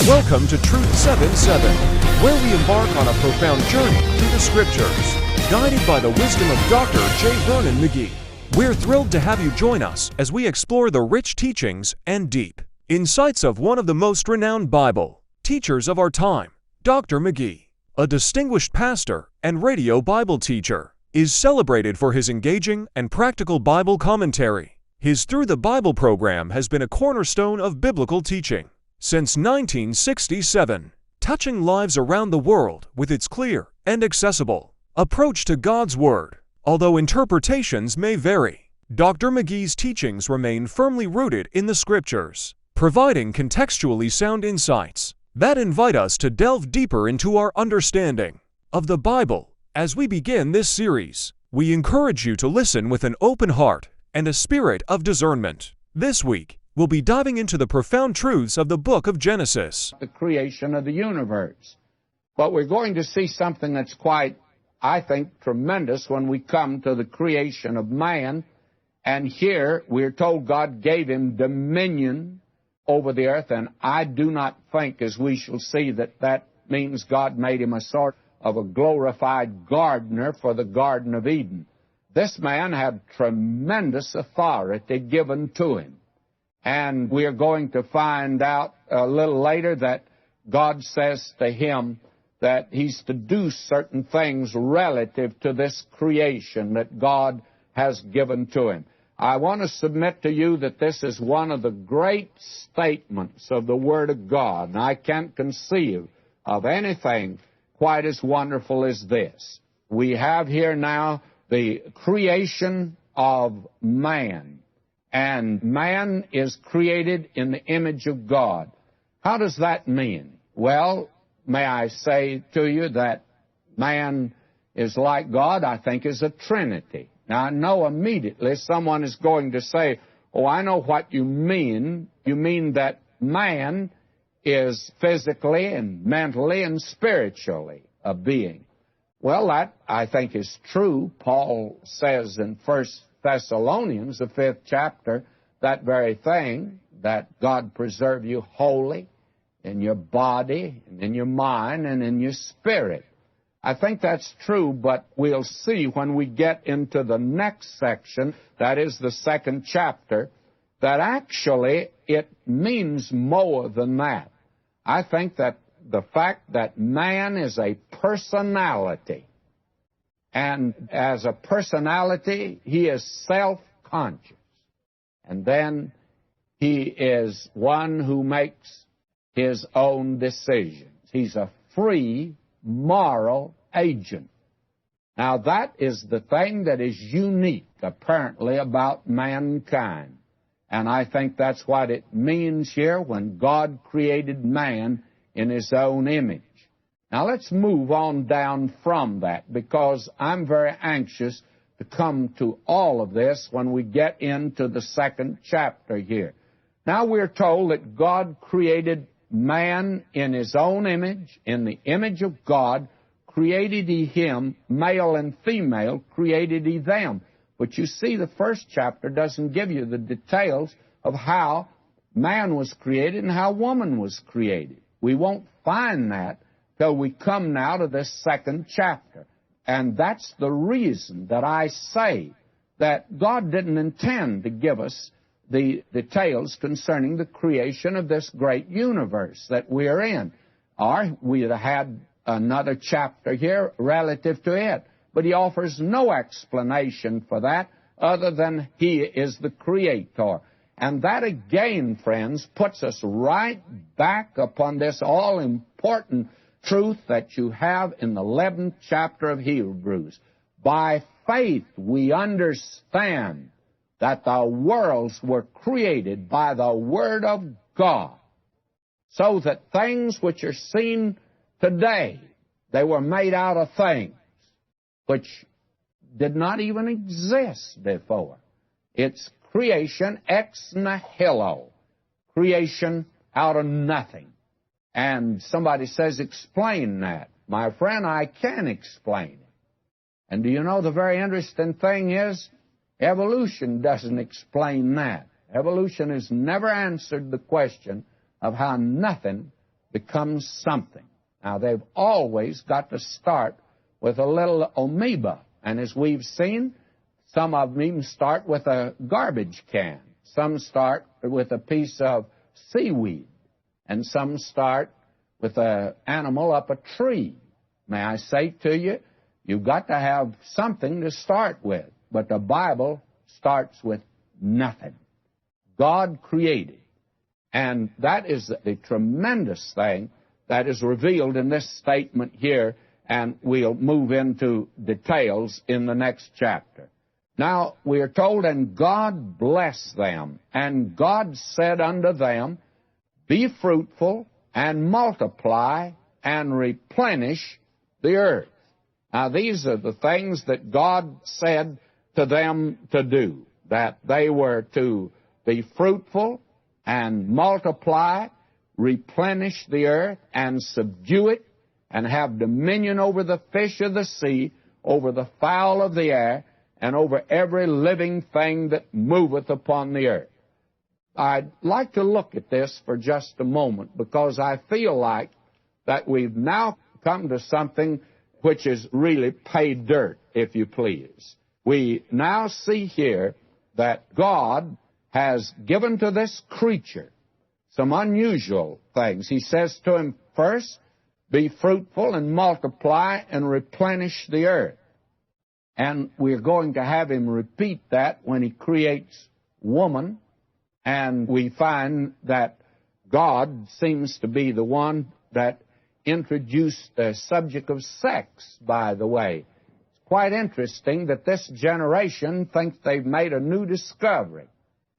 Welcome to Truth 77, where we embark on a profound journey through the Scriptures, guided by the wisdom of Dr. J. Vernon McGee. We're thrilled to have you join us as we explore the rich teachings and deep insights of one of the most renowned Bible teachers of our time. Dr. McGee, a distinguished pastor and radio Bible teacher, is celebrated for his engaging and practical Bible commentary. His Through the Bible program has been a cornerstone of biblical teaching since 1967, touching lives around the world with its clear and accessible approach to God's Word. Although interpretations may vary, Dr. McGee's teachings remain firmly rooted in the Scriptures, providing contextually sound insights that invite us to delve deeper into our understanding of the Bible. As we begin this series, we encourage you to listen with an open heart and a spirit of discernment. This week, we'll be diving into the profound truths of the book of Genesis, the creation of the universe. But we're going to see something that's quite, I think, tremendous when we come to the creation of man. And here we're told God gave him dominion over the earth. And I do not think, as we shall see, that means God made him a sort of a glorified gardener for the Garden of Eden. This man had tremendous authority given to him. And we are going to find out a little later that God says to him that he's to do certain things relative to this creation that God has given to him. I want to submit to you that this is one of the great statements of the Word of God, and I can't conceive of anything quite as wonderful as this. We have here now the creation of man. And man is created in the image of God. How does that mean? Well, may I say to you that man is like God, I think, is a trinity. Now, I know immediately someone is going to say, oh, I know what you mean. You mean that man is physically and mentally and spiritually a being. Well, that, I think, is true. Paul says in 1 Thessalonians, the 5th chapter, that very thing, that God preserve you holy in your body, and in your mind, and in your spirit. I think that's true, but we'll see when we get into the next section, that is the 2nd chapter, that actually it means more than that. I think that the fact that man is a personality, and as a personality, he is self-conscious. And then he is one who makes his own decisions. He's a free moral agent. Now, that is the thing that is unique, apparently, about mankind. And I think that's what it means here when God created man in his own image. Now, let's move on down from that, because I'm very anxious to come to all of this when we get into the 2nd chapter here. Now, we're told that God created man in his own image. In the image of God created he him, male and female created he them. But you see, the 1st chapter doesn't give you the details of how man was created and how woman was created. We won't find that till we come now to this 2nd chapter. And that's the reason that I say that God didn't intend to give us the details concerning the creation of this great universe that we're in. Or we'd have had another chapter here relative to it. But he offers no explanation for that other than he is the creator. And that again, friends, puts us right back upon this all-important truth that you have in the 11th chapter of Hebrews. By faith we understand that the worlds were created by the Word of God, so that things which are seen today, they were made out of things which did not even exist before. It's creation ex nihilo, creation out of nothing. And somebody says, explain that. My friend, I can explain it. And do you know the very interesting thing is, evolution doesn't explain that. Evolution has never answered the question of how nothing becomes something. Now, they've always got to start with a little amoeba. And as we've seen, some of them even start with a garbage can. Some start with a piece of seaweed. And some start with an animal up a tree. May I say to you, you've got to have something to start with. But the Bible starts with nothing. God created. And that is the tremendous thing that is revealed in this statement here, and we'll move into details in the next chapter. Now, we are told, and God blessed them, and God said unto them, Be fruitful, and multiply, and replenish the earth. Now, these are the things that God said to them to do, that they were to be fruitful and multiply, replenish the earth, and subdue it, and have dominion over the fish of the sea, over the fowl of the air, and over every living thing that moveth upon the earth. I'd like to look at this for just a moment, because I feel like that we've now come to something which is really pay dirt, if you please. We now see here that God has given to this creature some unusual things. He says to him, first, be fruitful and multiply and replenish the earth. And we're going to have him repeat that when he creates woman. And we find that God seems to be the one that introduced the subject of sex, by the way. It's quite interesting that this generation thinks they've made a new discovery.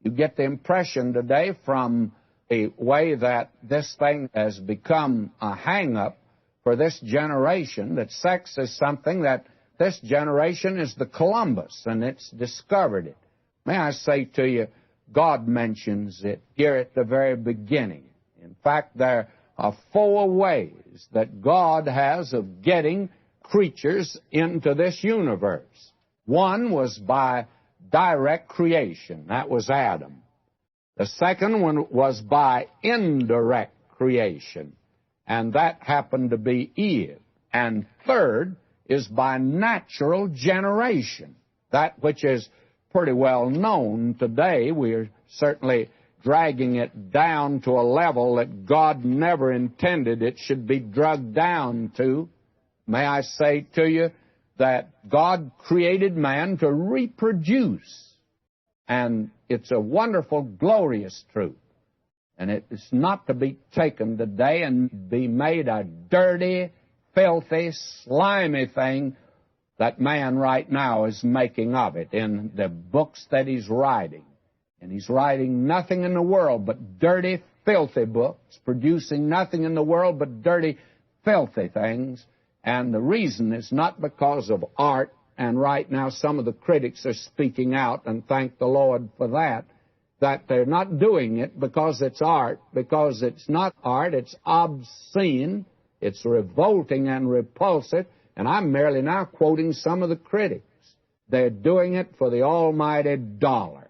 You get the impression today from the way that this thing has become a hang-up for this generation, that sex is something that this generation is the Columbus, and it's discovered it. May I say to you, God mentions it here at the very beginning. In fact, there are 4 ways that God has of getting creatures into this universe. One was by direct creation. That was Adam. The second one was by indirect creation, and that happened to be Eve. And third is by natural generation, that which is pretty well known today. We're certainly dragging it down to a level that God never intended it should be drugged down to. May I say to you that God created man to reproduce, and it's a wonderful, glorious truth. And it is not to be taken today and be made a dirty, filthy, slimy thing that man right now is making of it in the books that he's writing. And he's writing nothing in the world but dirty, filthy books, producing nothing in the world but dirty, filthy things. And the reason is not because of art, and right now some of the critics are speaking out, and thank the Lord for that they're not doing it because it's art, because it's not art, it's obscene, it's revolting and repulsive, and I'm merely now quoting some of the critics. They're doing it for the almighty dollar,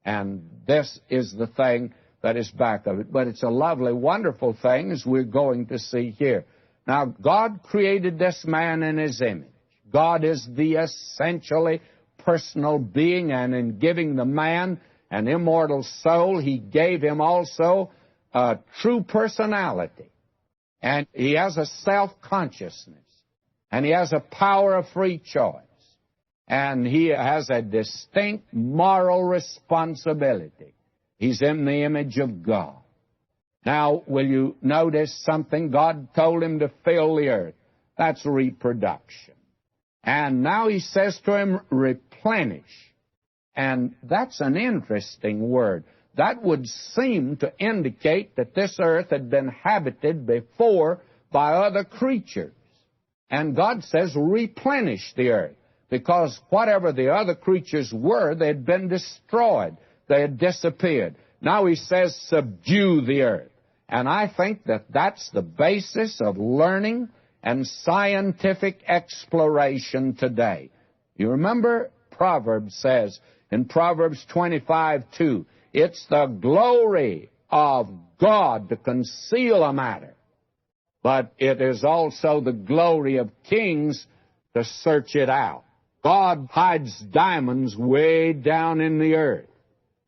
and this is the thing that is back of it. But it's a lovely, wonderful thing, as we're going to see here. Now, God created this man in his image. God is the essentially personal being, and in giving the man an immortal soul, he gave him also a true personality. And he has a self-consciousness, and he has a power of free choice, and he has a distinct moral responsibility. He's in the image of God. Now, will you notice something? God told him to fill the earth. That's reproduction. And now he says to him, replenish. And that's an interesting word. That would seem to indicate that this earth had been habited before by other creatures. And God says, replenish the earth, because whatever the other creatures were, they had been destroyed. They had disappeared. Now he says, subdue the earth. And I think that that's the basis of learning and scientific exploration today. You remember Proverbs says, in Proverbs 25:2, it's the glory of God to conceal a matter, but it is also the glory of kings to search it out. God hides diamonds way down in the earth,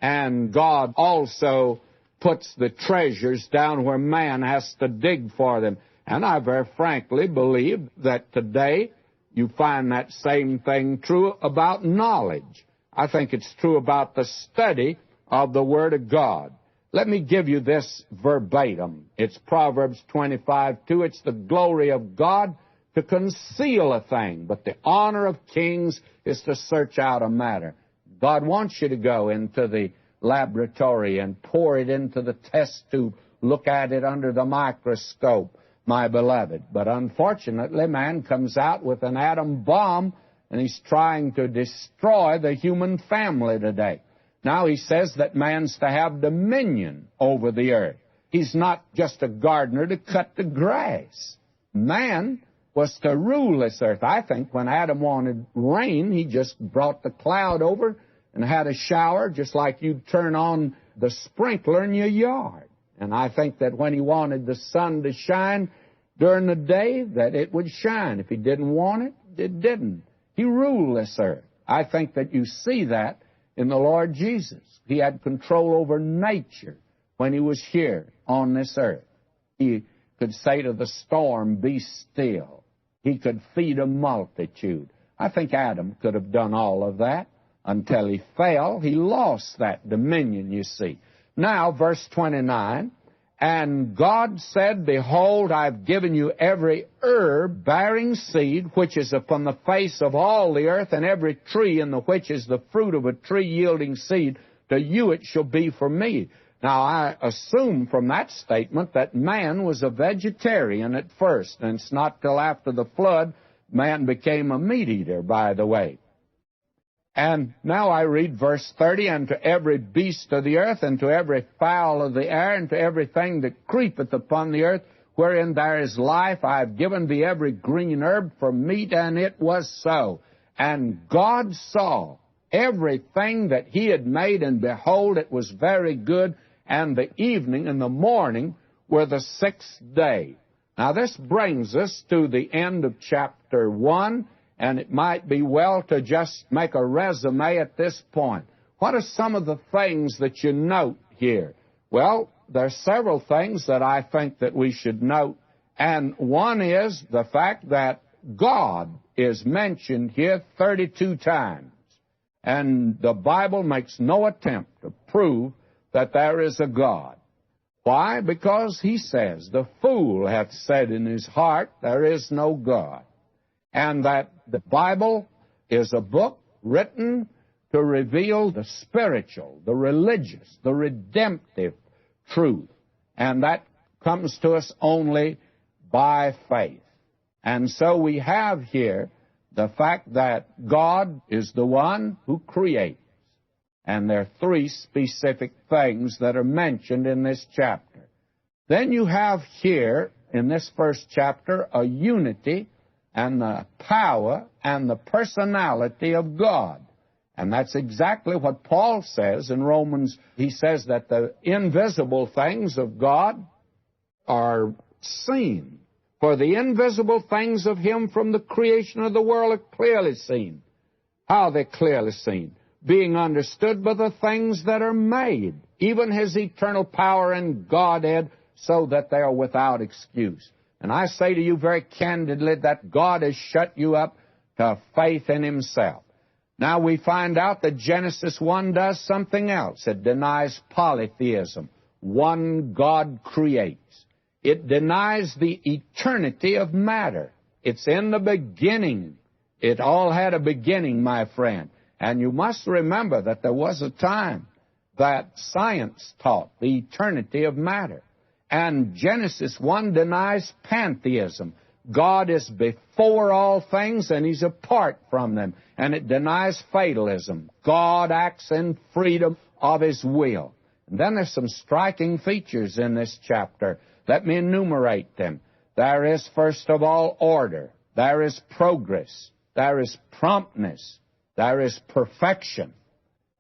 and God also puts the treasures down where man has to dig for them. And I very frankly believe that today you find that same thing true about knowledge. I think it's true about the study of the Word of God. Let me give you this verbatim. It's Proverbs 25:2. It's the glory of God to conceal a thing, but the honor of kings is to search out a matter. God wants you to go into the laboratory and pour it into the test tube, look at it under the microscope, my beloved. But unfortunately, man comes out with an atom bomb, and he's trying to destroy the human family today. Now he says that man's to have dominion over the earth. He's not just a gardener to cut the grass. Man was to rule this earth. I think when Adam wanted rain, he just brought the cloud over and had a shower, just like you'd turn on the sprinkler in your yard. And I think that when he wanted the sun to shine during the day, that it would shine. If he didn't want it, it didn't. He ruled this earth. I think that you see that in the Lord Jesus. He had control over nature when he was here on this earth. He could say to the storm, "Be still." He could feed a multitude. I think Adam could have done all of that until he fell. He lost that dominion, you see. Now, verse 29, "And God said, Behold, I've given you every herb bearing seed, which is upon the face of all the earth, and every tree in the which is the fruit of a tree yielding seed. To you it shall be for me." Now, I assume from that statement that man was a vegetarian at first, and it's not till after the flood man became a meat eater, by the way. And now I read verse 30, "And to every beast of the earth, and to every fowl of the air, and to everything that creepeth upon the earth, wherein there is life, I have given thee every green herb for meat," and it was so. "And God saw everything that he had made, and behold, it was very good. And the evening and the morning were the sixth day." Now this brings us to the end of chapter 1, and it might be well to just make a resume at this point. What are some of the things that you note here? Well, there are several things that I think that we should note, and one is the fact that God is mentioned here 32 times, and the Bible makes no attempt to prove that there is a God. Why? Because he says, "The fool hath said in his heart, there is no God." And that the Bible is a book written to reveal the spiritual, the religious, the redemptive truth. And that comes to us only by faith. And so we have here the fact that God is the one who creates. And there are 3 specific things that are mentioned in this chapter. Then you have here, in this first chapter, a unity and the power and the personality of God. And that's exactly what Paul says in Romans. He says that the invisible things of God are seen. For the invisible things of him from the creation of the world are clearly seen. How are they clearly seen? Being understood by the things that are made, even his eternal power and Godhead, so that they are without excuse. And I say to you very candidly that God has shut you up to faith in himself. Now we find out that Genesis 1 does something else. It denies polytheism. One God creates. It denies the eternity of matter. It's in the beginning. It all had a beginning, my friend. And you must remember that there was a time that science taught the eternity of matter. And Genesis 1 denies pantheism. God is before all things and he's apart from them. And it denies fatalism. God acts in freedom of his will. And then there's some striking features in this chapter. Let me enumerate them. There is, first of all, order. There is progress. There is promptness. There is perfection.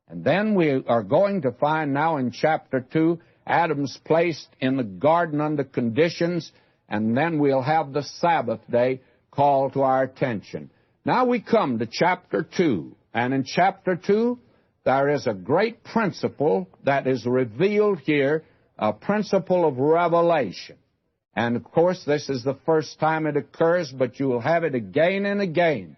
And then we are going to find now in chapter 2, Adam's placed in the garden under conditions, and then we'll have the Sabbath day called to our attention. Now we come to chapter 2, and in chapter 2, there is a great principle that is revealed here, a principle of revelation. And, of course, this is the first time it occurs, but you will have it again and again.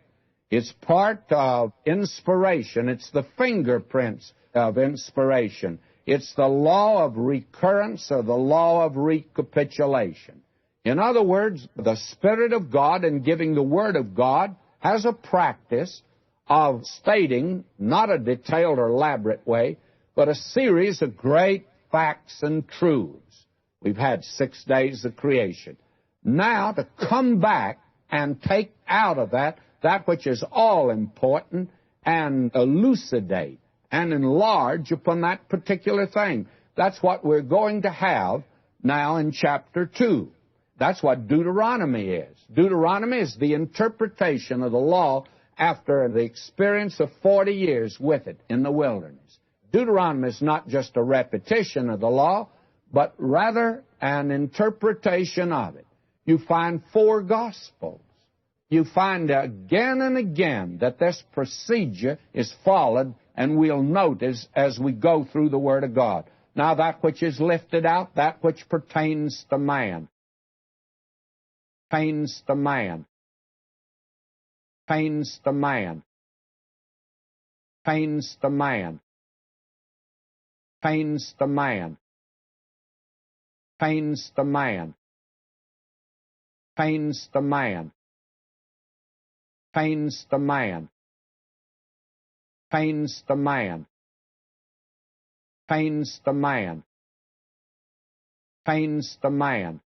It's part of inspiration. It's the fingerprints of inspiration. It's the law of recurrence or the law of recapitulation. In other words, the Spirit of God in giving the Word of God has a practice of stating, not a detailed or elaborate way, but a series of great facts and truths. We've had 6 days of creation. Now, to come back and take out of that which is all important and elucidate and enlarge upon that particular thing. That's what we're going to have now in chapter 2. That's what Deuteronomy is. Deuteronomy is the interpretation of the law after the experience of 40 years with it in the wilderness. Deuteronomy is not just a repetition of the law, but rather an interpretation of it. You find 4 Gospels. You find again and again that this procedure is followed, and we'll notice as we go through the Word of God. Now, that which is lifted out, that which pertains to man. Pertains to man. Pertains to man. Pertains to man. Pertains to man. Pertains to man. Pertains to man. Pertains to man. Pertains to man. Pertains to man. Pertains to man.